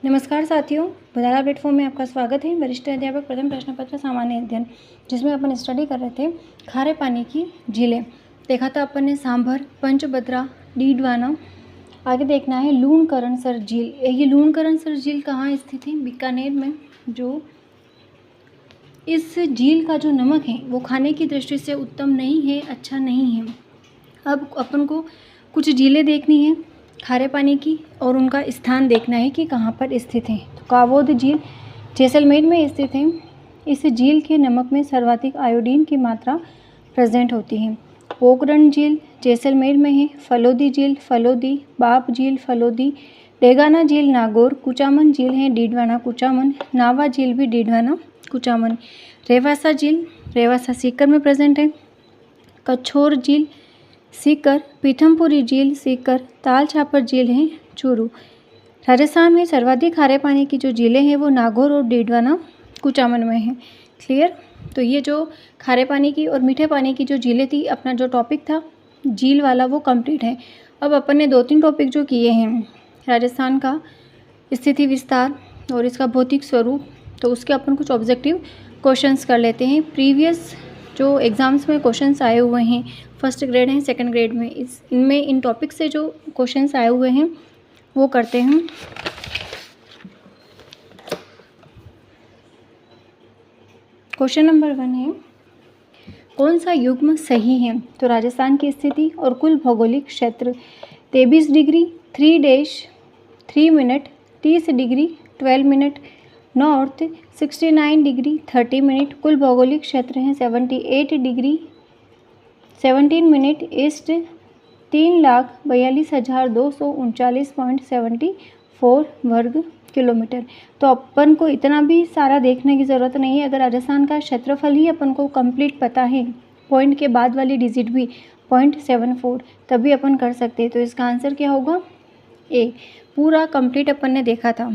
नमस्कार साथियों, बधाला प्लेटफॉर्म में आपका स्वागत है। वरिष्ठ अध्यापक प्रथम प्रश्न पत्र सामान्य अध्ययन, जिसमें अपन स्टडी कर रहे थे खारे पानी की झीलें। देखा था अपन ने सांभर, पंचभद्रा, डीडवाना। आगे देखना है लूणकरणसर झील। ये लूणकरणसर झील कहाँ स्थित है? बीकानेर में। जो इस झील का जो नमक है वो खाने की दृष्टि से उत्तम नहीं है, अच्छा नहीं है। अब अपन को कुछ झीलें देखनी है खारे पानी की और उनका स्थान देखना है कि कहाँ पर स्थित है। तो कावोद झील जैसलमेर में स्थित है। इस झील के नमक में सर्वाधिक आयोडीन की मात्रा प्रेजेंट होती है। पोखरण झील जैसलमेर में है। फलोदी झील फलोदी, बाप झील फलोदी, डेगाना झील नागौर, कुचामन झील है डीडवाना कुचामन, नावा झील भी डीडवाना कुचामन, रेवासा झील रेवासा सीकर में प्रेजेंट है। कछोर झील सीकर, पीथमपुरी झील सीकर, ताल छापर झील है चूरू। राजस्थान में सर्वाधिक खारे पानी की जो झीलें हैं वो नागौर और डीडवाना कुचामन में है। क्लियर? तो ये जो खारे पानी की और मीठे पानी की जो झीलें थी, अपना जो टॉपिक था झील वाला वो कंप्लीट है। अब अपन ने 2-3 टॉपिक जो किए हैं, राजस्थान का स्थिति विस्तार और इसका भौतिक स्वरूप, तो उसके अपन कुछ ऑब्जेक्टिव क्वेश्चंस कर लेते हैं। प्रीवियस जो एग्ज़ाम्स में क्वेश्चंस आए हुए हैं, फर्स्ट ग्रेड हैं, सेकंड ग्रेड में, इनमें इन टॉपिक से जो क्वेश्चंस आए हुए हैं वो करते हैं। क्वेश्चन नंबर 1 है, कौन सा युग्म सही है? तो राजस्थान की स्थिति और कुल भौगोलिक क्षेत्र 23 degree 3 minute 30 degree 12 minute north, 69 degree 30 minute, कुल भौगोलिक क्षेत्र हैं 78 डिग्री 17 मिनट ईस्ट, 3,42,239.74 वर्ग किलोमीटर। तो अपन को इतना भी सारा देखने की ज़रूरत नहीं है। अगर राजस्थान का क्षेत्रफल ही अपन को कंप्लीट पता है, पॉइंट के बाद वाली डिजिट भी 0.74, तभी अपन कर सकते हैं। तो इसका आंसर क्या होगा? ए, पूरा कंप्लीट अपन ने देखा था।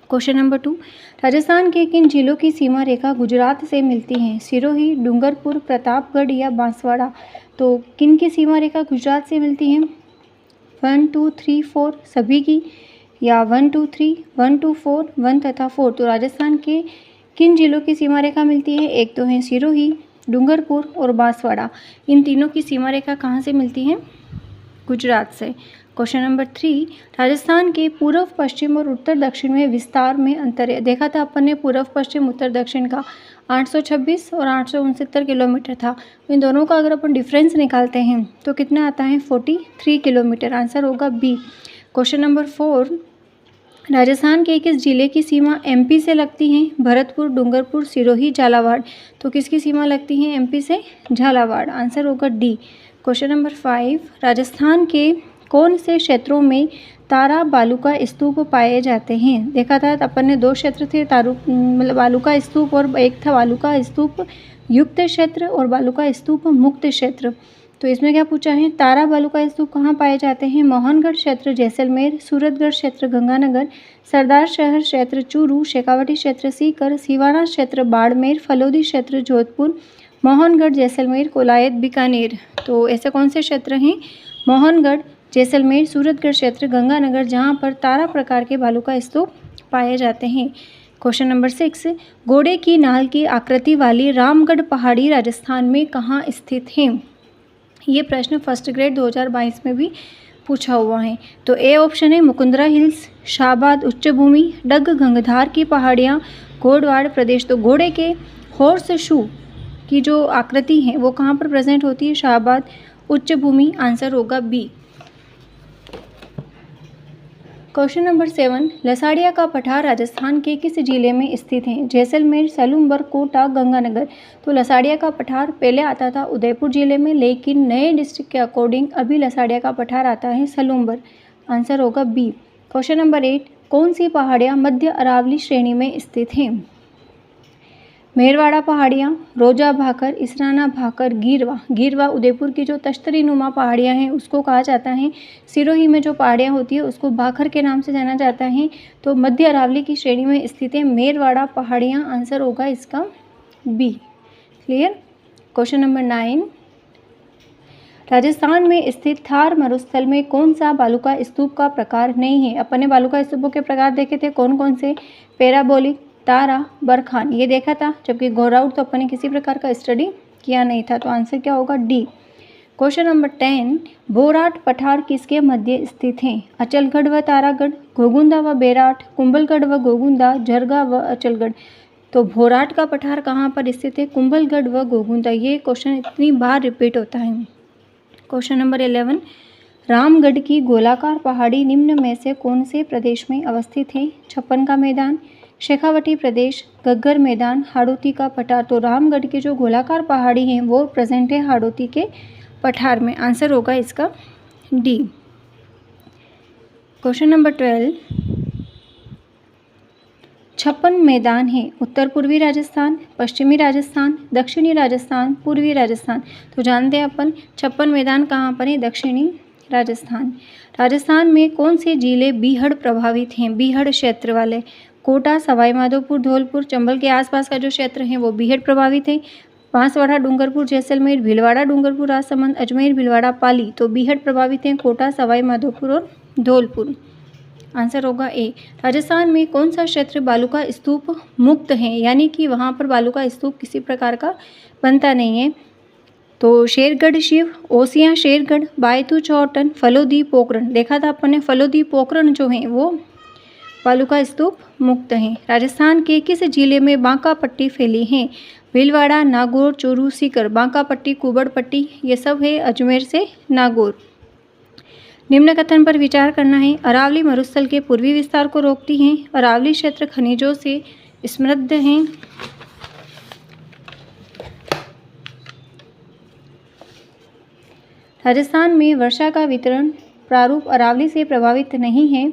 क्वेश्चन नंबर 2, राजस्थान के किन जिलों की सीमा रेखा गुजरात से मिलती है? सिरोही, डूंगरपुर, प्रतापगढ़ या बांसवाड़ा। तो किन की सीमा रेखा गुजरात से मिलती है? 1, 2, 3, 4 सभी की, या 1, 2, 3, 1, 2, 4, 1 तथा 4। तो राजस्थान के किन जिलों की सीमा रेखा मिलती है? एक तो है सिरोही, डूंगरपुर और बांसवाड़ा। इन तीनों की सीमा रेखा कहाँ से मिलती है? गुजरात से। क्वेश्चन नंबर 3, राजस्थान के पूर्व पश्चिम और उत्तर दक्षिण में विस्तार में अंतर है। देखा था अपन ने पूर्व पश्चिम उत्तर दक्षिण का 826 और 869 किलोमीटर था। इन दोनों का अगर अपन डिफरेंस निकालते हैं तो कितना आता है? 43 किलोमीटर। आंसर होगा बी। क्वेश्चन नंबर 4, राजस्थान के किस जिले की सीमा एमपी से लगती है? भरतपुर, डूंगरपुर, सिरोही, झालावाड़। तो किसकी सीमा लगती है एमपी से? झालावाड़। आंसर होगा डी। क्वेश्चन नंबर 5, राजस्थान के कौन से क्षेत्रों में तारा बालुका स्तूप पाए जाते हैं? देखा था अपन ने 2 क्षेत्र थे, बालुका स्तूप, और एक था बालुका स्तूप युक्त क्षेत्र और बालुका स्तूप मुक्त क्षेत्र। तो इसमें क्या पूछा है? तारा बालुका स्तूप कहाँ पाए जाते हैं? मोहनगढ़ क्षेत्र जैसलमेर, सूरतगढ़ क्षेत्र गंगानगर, सरदार शहर क्षेत्र चूरू, शेखावटी क्षेत्र सीकर, सिवाना क्षेत्र बाड़मेर, फलोदी क्षेत्र जोधपुर, मोहनगढ़ जैसलमेर कोलायत बीकानेर। तो ऐसे कौन से क्षेत्र हैं? मोहनगढ़, जैसलमेर, सूरतगढ़ क्षेत्र, गंगानगर, जहाँ पर तारा प्रकार के बालुका स्तूप पाए जाते हैं। क्वेश्चन नंबर 6, घोड़े की नाल की आकृति वाली रामगढ़ पहाड़ी राजस्थान में कहाँ स्थित है? ये प्रश्न फर्स्ट ग्रेड 2022 में भी पूछा हुआ है। तो ए ऑप्शन है मुकुंदरा हिल्स, शाहबाद उच्चभूमि, डग गंगधार की पहाड़ियाँ, घोड़वाड़ प्रदेश। तो घोड़े के हॉर्स शू की जो आकृति है वो कहाँ पर प्रेजेंट होती है? शाहबाद उच्चभूमि। आंसर होगा बी। क्वेश्चन नंबर 7, लसाड़िया का पठार राजस्थान के किस जिले में स्थित है? जैसलमेर, सलूम्बर, कोटा, गंगानगर। तो लसाड़िया का पठार पहले आता था उदयपुर जिले में, लेकिन नए डिस्ट्रिक्ट के अकॉर्डिंग अभी लसाड़िया का पठार आता है सलूम्बर। आंसर होगा बी। क्वेश्चन नंबर 8, कौन सी पहाड़ियाँ मध्य अरावली श्रेणी में स्थित हैं? मेरवाड़ा पहाड़ियाँ, रोजा भाकर, इसराना भाकर, गिरवा। गिरवा उदयपुर की जो तश्तरी नुमा पहाड़ियाँ हैं उसको कहा जाता है। सिरोही में जो पहाड़ियाँ होती है उसको भाखर के नाम से जाना जाता है। तो मध्य अरावली की श्रेणी में स्थित है मेरवाड़ा पहाड़ियाँ। आंसर होगा इसका B. Clear? Question number 9, Rajasthan में स्थित थार मरुस्थल में कौन सा बालुका स्तूप का प्रकार नहीं है? अपन ने बालुका स्तूपों के प्रकार देखे थे कौन कौन से? पैराबोलिक, तारा, बरखान, ये देखा था, जबकि घोराउट तो अपन ने किसी प्रकार का स्टडी किया नहीं था। तो आंसर क्या होगा? डी। क्वेश्चन नंबर 10, बोराट पठार किसके मध्य स्थित हैं? अचलगढ़ व तारागढ़, घोगुंदा व बेराट, कुंभलगढ़ व घोगुंदा, जरगा व अचलगढ़। तो भोराट का पठार कहाँ पर स्थित है? कुंभलगढ़ व घोगुंदा। ये क्वेश्चन इतनी बार रिपीट होता है। क्वेश्चन नंबर 11, रामगढ़ की गोलाकार पहाड़ी निम्न में से कौन से प्रदेश में अवस्थित है? छप्पन का मैदान, शेखावटी प्रदेश, गग्गर मैदान, हाड़ौती का पठार। तो रामगढ़ की जो गोलाकार पहाड़ी है वो प्रेजेंट है हाड़ौती के पठार में। आंसर होगा इसका डी। क्वेश्चन नंबर 12, छप्पन मैदान है उत्तर पूर्वी राजस्थान, पश्चिमी राजस्थान, दक्षिणी राजस्थान, पूर्वी राजस्थान। तो जानते हैं अपन छप्पन मैदान कहाँ पर है? दक्षिणी राजस्थान। राजस्थान में कौन से जिले बीहड़ प्रभावित हैं? बीहड़ क्षेत्र वाले, कोटा, सवाई माधोपुर, धौलपुर, चंबल के आसपास का जो क्षेत्र है वो बीहड़ प्रभावित है। बांसवाड़ा, डूंगरपुर, जैसलमेर, भीलवाड़ा, डूंगरपुर, राजसमंद, अजमेर, भीलवाड़ा, पाली। तो बीहड़ प्रभावित हैं कोटा, सवाई माधोपुर और धौलपुर। आंसर होगा ए। राजस्थान में कौन सा क्षेत्र बालुका स्तूप मुक्त है, यानी कि वहाँ पर बालुका स्तूप किसी प्रकार का बनता नहीं है? तो शेरगढ़ शिव, ओसियां शेरगढ़, बायतू चौटन, फलोदी पोखरण। देखा था अपन ने, फलोदी पोखरण जो है वो बालुका स्तूप मुक्त हैं। राजस्थान के किस जिले में बांका पट्टी फैली है? भीलवाड़ा, नागौर, चूरू, सीकर। बांका पट्टी, कुबड़ पट्टी, ये सब है अजमेर से नागौर। निम्न कथन पर विचार करना है। अरावली मरुस्थल के पूर्वी विस्तार को रोकती हैं। अरावली क्षेत्र खनिजों से समृद्ध हैं। राजस्थान में वर्षा का वितरण प्रारूप अरावली से प्रभावित नहीं है।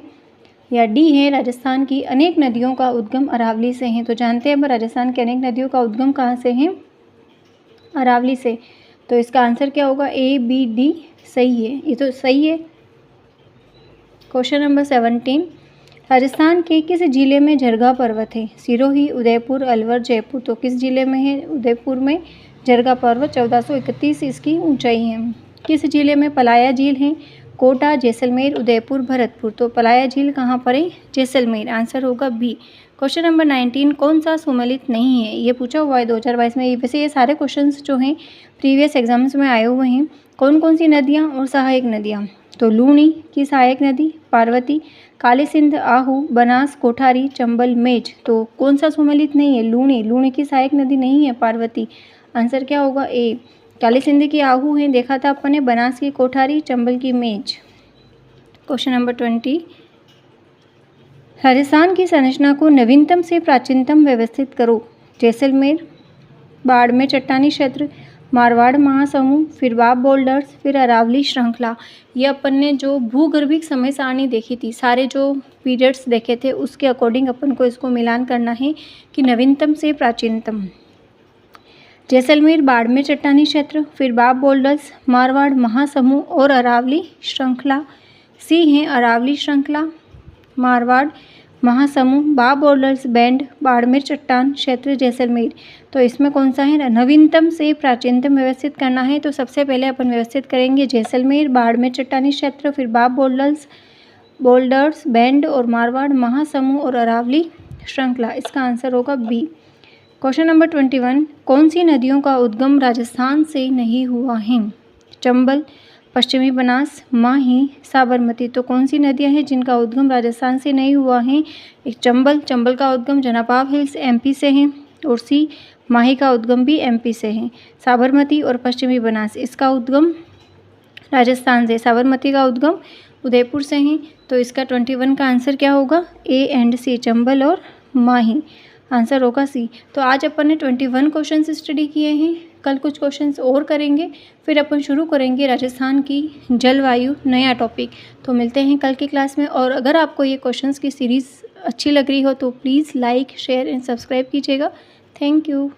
या डी है, राजस्थान की अनेक नदियों का उद्गम अरावली से है। तो जानते हैं अब राजस्थान की अनेक नदियों का उद्गम कहाँ से है? अरावली से। तो इसका आंसर क्या होगा? ए, बी, डी सही है। ये तो सही है। क्वेश्चन नंबर 17, राजस्थान के किस जिले में झरगा पर्वत है? सिरोही, उदयपुर, अलवर, जयपुर। तो किस जिले में है? उदयपुर में झरगा पर्वत 1431 इसकी ऊंचाई है। किस जिले में पलाया झील है? कोटा, जैसलमेर, उदयपुर, भरतपुर। तो पलाया झील कहाँ पर है? जैसलमेर। आंसर होगा बी। क्वेश्चन नंबर 19, कौन सा सुमेलित नहीं है? ये पूछा हुआ है 2022 में। वैसे ये सारे क्वेश्चंस जो हैं प्रीवियस एग्जाम्स में आए हुए हैं। कौन कौन सी नदियाँ और सहायक नदियाँ? तो लूणी की सहायक नदी पार्वती, काली सिंध, आहू, बनास, कोठारी, चंबल, मेज। तो कौन सा सुमेलित नहीं है? लूणी। लूणी की सहायक नदी नहीं है पार्वती। आंसर क्या होगा? ए। काली सिंध की आहू है, देखा था अपन ने, बनास की कोठारी, चंबल की मेज। क्वेश्चन नंबर 20, राजस्थान की संरचना को नवीनतम से प्राचीनतम व्यवस्थित करो। जैसलमेर, बाड़मेर चट्टानी क्षेत्र, मारवाड़ महासमूह, फिर बाब बोल्डर्स, फिर अरावली श्रृंखला। ये अपन ने जो भूगर्भिक समय सारणी देखी थी, सारे जो पीरियड्स देखे थे उसके अकॉर्डिंग अपन को इसको मिलान करना है कि नवीनतम से प्राचीनतम। जैसलमेर, बाड़मेर चट्टानी क्षेत्र, फिर बाब बोल्डर्स, मारवाड़ महासमूह और अरावली श्रृंखला। सी है अरावली श्रृंखला, मारवाड़ महासमूह, बाब बोल्डर्स बैंड, बाड़मेर चट्टान क्षेत्र, जैसलमेर। तो इसमें कौन सा है? नवीनतम से प्राचीनतम व्यवस्थित करना है। तो सबसे पहले अपन व्यवस्थित करेंगे जैसलमेर, बाड़मेर चट्टानी क्षेत्र, फिर बाब बोल्डर्स बैंड और मारवाड़ महासमूह और अरावली श्रृंखला। इसका आंसर होगा बी। क्वेश्चन नंबर 21, कौन सी नदियों का उद्गम राजस्थान से नहीं हुआ है? चंबल, पश्चिमी बनास, माही, साबरमती। तो कौन सी नदियां हैं जिनका उद्गम राजस्थान से नहीं हुआ है? एक चंबल का उद्गम जनापाव हिल्स एमपी से है, और सी माही का उद्गम भी एमपी से है। साबरमती और पश्चिमी बनास, इसका उद्गम राजस्थान से, साबरमती का उद्गम उदयपुर से है। तो इसका 21 का आंसर क्या होगा? ए एंड सी, चंबल और माही। आंसर होगा सी। तो आज अपन ने 21 क्वेश्चंस स्टडी किए हैं। कल कुछ क्वेश्चंस और करेंगे, फिर अपन शुरू करेंगे राजस्थान की जलवायु, नया टॉपिक। तो मिलते हैं कल की क्लास में। और अगर आपको ये क्वेश्चंस की सीरीज़ अच्छी लग रही हो तो please like, share and subscribe कीजिएगा। Thank you.